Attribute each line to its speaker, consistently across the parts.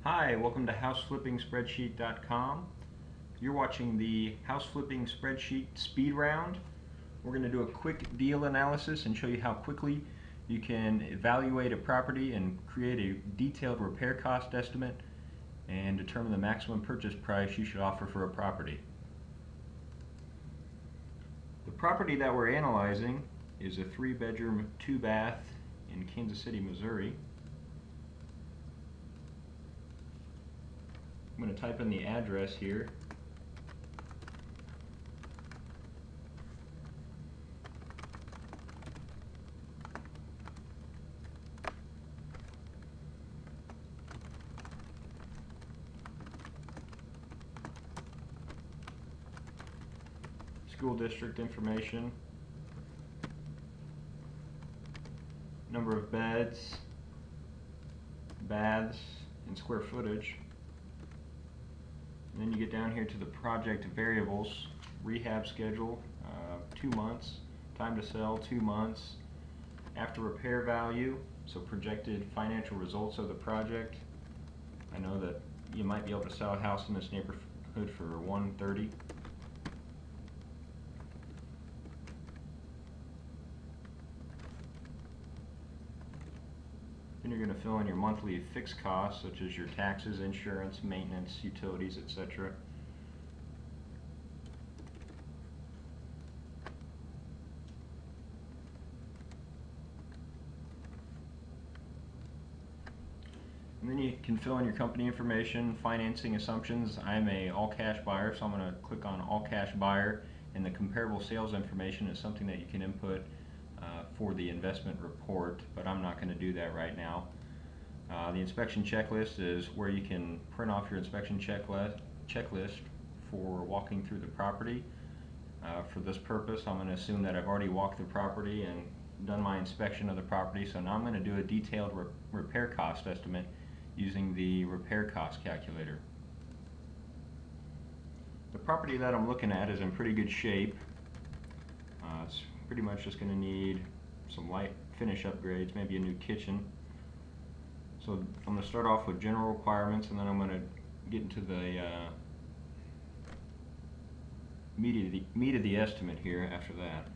Speaker 1: Hi, welcome to houseflippingspreadsheet.com. You're watching the House Flipping Spreadsheet Speed Round. We're going to do a quick deal analysis and show you how quickly you can evaluate a property and create a detailed repair cost estimate and determine the maximum purchase price you should offer for a property. The property that we're analyzing is a 3-bedroom, 2-bath in Kansas City, Missouri. I'm going to type in the address here. School district information, number of beds, baths, and square footage. And then you get down here to the project variables, rehab schedule, 2 months, time to sell, 2 months, after repair value, so projected financial results of the project. I know that you might be able to sell a house in this neighborhood for $130,000. Then you're going to fill in your monthly fixed costs, such as your taxes, insurance, maintenance, utilities, etc. And then you can fill in your company information, financing assumptions. I'm a all-cash buyer, so I'm going to click on all-cash buyer, and the comparable sales information is something that you can input for the investment report, but I'm not going to do that right now. The inspection checklist is where you can print off your inspection checklist for walking through the property. For this purpose, I'm going to assume that I've already walked the property and done my inspection of the property, so now I'm going to do a detailed repair cost estimate using the repair cost calculator. The property that I'm looking at is in pretty good shape. It's pretty much just going to need some light finish upgrades, maybe a new kitchen. So I'm going to start off with general requirements, and then I'm going to get into the meat of the estimate here after that.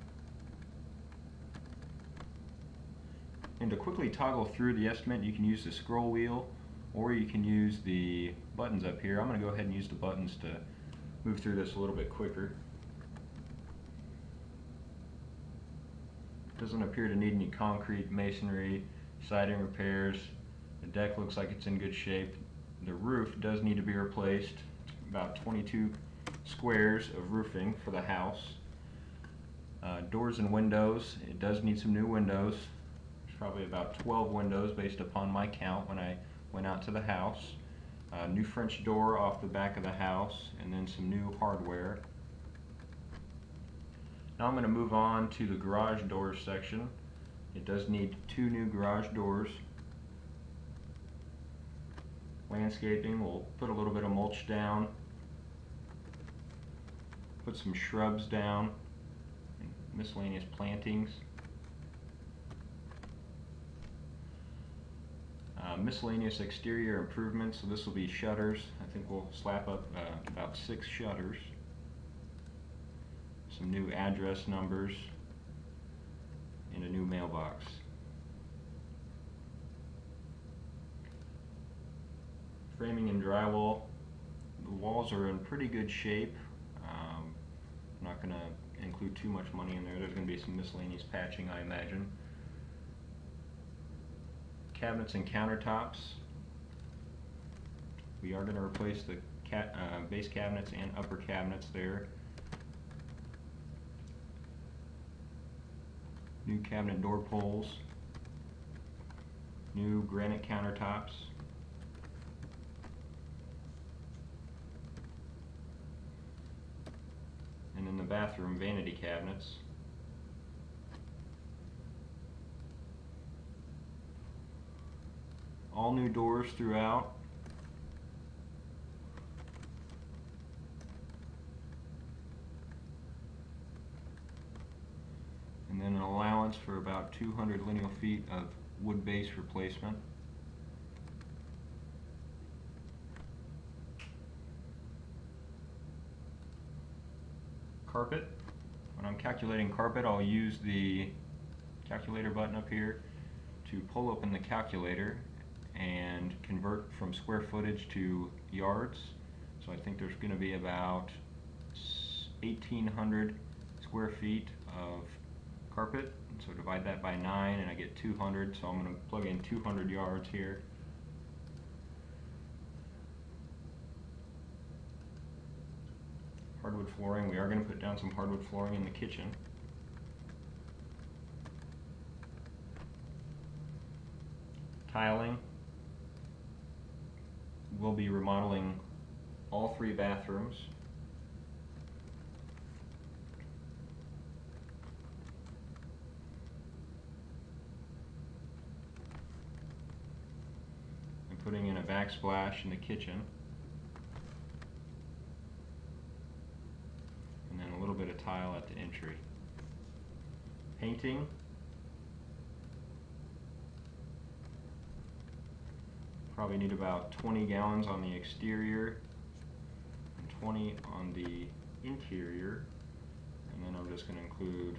Speaker 1: And to quickly toggle through the estimate, you can use the scroll wheel, or you can use the buttons up here. I'm going to go ahead and use the buttons to move through this a little bit quicker. Doesn't appear to need any concrete, masonry, siding repairs. The deck looks like it's in good shape. The roof does need to be replaced. About 22 squares of roofing for the house. Doors and windows, it does need some new windows. There's probably about 12 windows based upon my count when I went out to the house. New French door off the back of the house, and then some new hardware. Now I'm going to move on to the garage doors section. It does need 2 new garage doors. Landscaping, we'll put a little bit of mulch down, put some shrubs down, and miscellaneous plantings. Miscellaneous exterior improvements, so this will be shutters. I think we'll slap up about 6 shutters. Some new address numbers, and a new mailbox. Framing and drywall. The walls are in pretty good shape. I'm not going to include too much money in there. There's going to be some miscellaneous patching, I imagine. Cabinets and countertops. We are going to replace the base cabinets and upper cabinets there. New cabinet door pulls. New granite countertops. And then the bathroom vanity cabinets. All new doors throughout. And then an allowance for about 200 lineal feet of wood base replacement. carpet. When I'm calculating carpet, I'll use the calculator button up here to pull open the calculator and convert from square footage to yards. So I think there's going to be about 1,800 square feet of carpet. So divide that by 9 and I get 200, so I'm going to plug in 200 yards here. Hardwood flooring, we are going to put down some hardwood flooring in the kitchen. Tiling, we'll be remodeling all 3 bathrooms. And putting in a backsplash in the kitchen. And then a little bit of tile at the entry. Painting. Probably need about 20 gallons on the exterior and 20 on the interior, and then I'm just going to include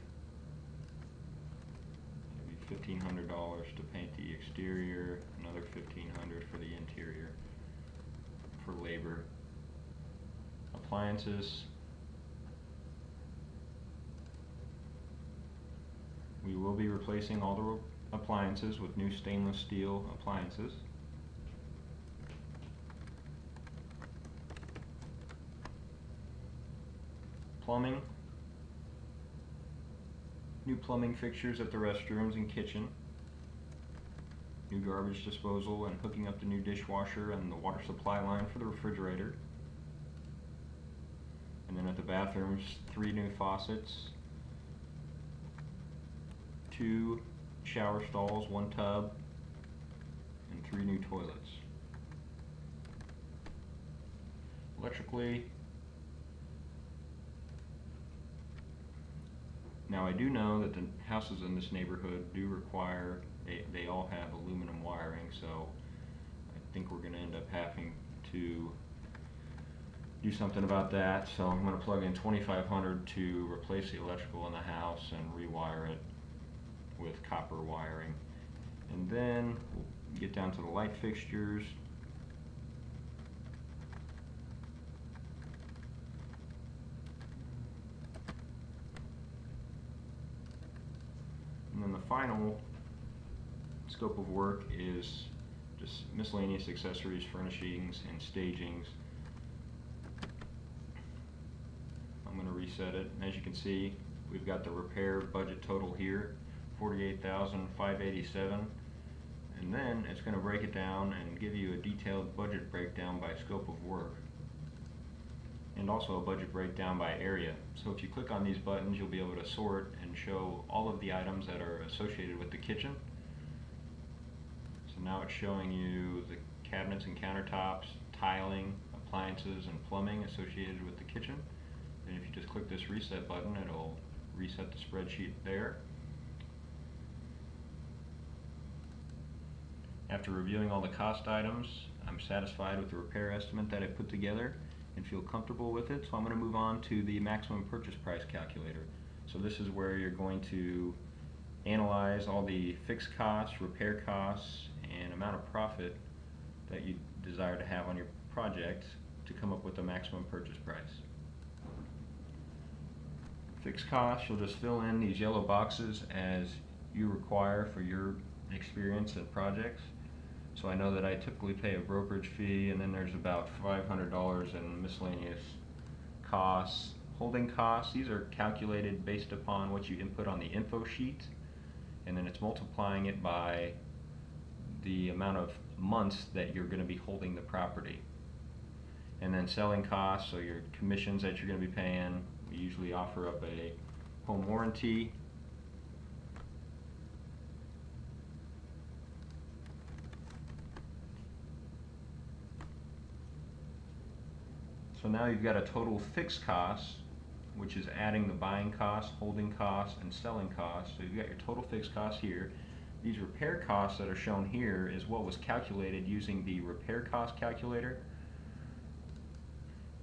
Speaker 1: maybe $1,500 to paint the exterior, another $1,500 for the interior for labor. Appliances, we will be replacing all the appliances with new stainless steel appliances. Plumbing, new plumbing fixtures at the restrooms and kitchen, new garbage disposal and hooking up the new dishwasher and the water supply line for the refrigerator. And then at the bathrooms, 3 new faucets, 2 shower stalls, 1 tub, and 3 new toilets. Electrically, now I do know that the houses in this neighborhood do require, they all have aluminum wiring, so I think we're going to end up having to do something about that. So I'm going to plug in $2,500 to replace the electrical in the house and rewire it with copper wiring. And then we'll get down to the light fixtures. And then the final scope of work is just miscellaneous accessories, furnishings, and stagings. I'm going to reset it. As you can see, we've got the repair budget total here, $48,587, and then it's going to break it down and give you a detailed budget breakdown by scope of work, and also a budget breakdown by area. So if you click on these buttons, you'll be able to sort and show all of the items that are associated with the kitchen. So now it's showing you the cabinets and countertops, tiling, appliances, and plumbing associated with the kitchen. And if you just click this reset button, it'll reset the spreadsheet there. After reviewing all the cost items, I'm satisfied with the repair estimate that I put together and feel comfortable with it, so I'm going to move on to the maximum purchase price calculator. So this is where you're going to analyze all the fixed costs, repair costs, and amount of profit that you desire to have on your project to come up with a maximum purchase price. Fixed costs, you'll just fill in these yellow boxes as you require for your experience and projects. So I know that I typically pay a brokerage fee, and then there's about $500 in miscellaneous costs. Holding costs, these are calculated based upon what you input on the info sheet, and then it's multiplying it by the amount of months that you're going to be holding the property. And then selling costs, so your commissions that you're going to be paying. We usually offer up a home warranty. So now you've got a total fixed cost, which is adding the buying costs, holding costs, and selling costs. So you've got your total fixed costs here. These repair costs that are shown here is what was calculated using the repair cost calculator.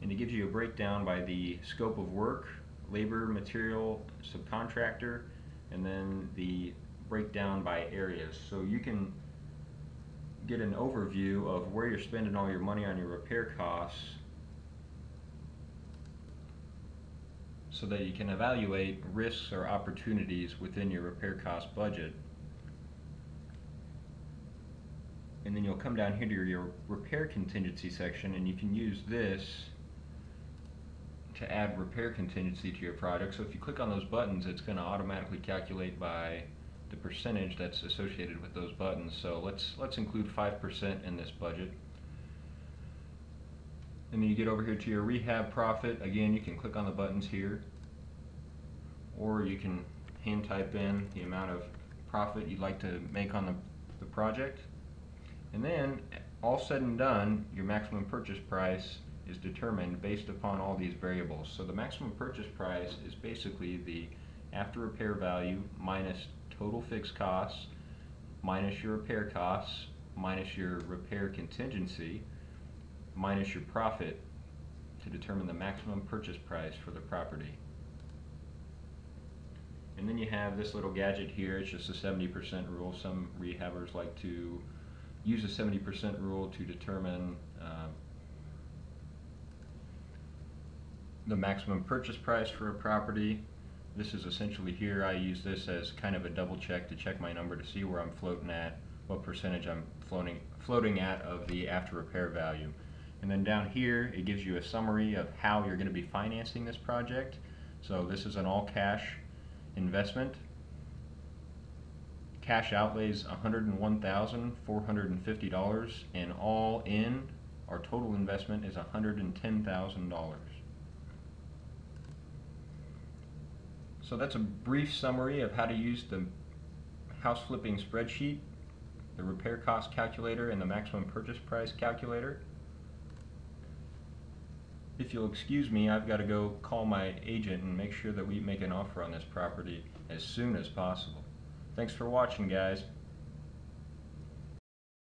Speaker 1: And it gives you a breakdown by the scope of work, labor, material, subcontractor, and then the breakdown by areas. So you can get an overview of where you're spending all your money on your repair costs so that you can evaluate risks or opportunities within your repair cost budget. And then you'll come down here to your repair contingency section, and you can use this to add repair contingency to your project. So if you click on those buttons, it's going to automatically calculate by the percentage that's associated with those buttons. So let's include 5% in this budget. And then you get over here to your rehab profit. Again, you can click on the buttons here, or you can hand type in the amount of profit you'd like to make on the project. And then, all said and done, your maximum purchase price is determined based upon all these variables. So the maximum purchase price is basically the after repair value minus total fixed costs, minus your repair costs, minus your repair contingency, minus your profit to determine the maximum purchase price for the property. And then you have this little gadget here. It's just a 70% rule. Some rehabbers like to use a 70% rule to determine the maximum purchase price for a property. This is essentially here. I use this as kind of a double check to check my number to see where I'm floating at, what percentage I'm floating at of the after repair value. And then down here it gives you a summary of how you're going to be financing this project. So this is an all cash investment. Cash outlays $101,450, and all in our total investment is $110,000. So that's a brief summary of how to use the house flipping spreadsheet, the repair cost calculator, and the maximum purchase price calculator. If you'll excuse me, I've got to go call my agent and make sure that we make an offer on this property as soon as possible. Thanks for watching, guys.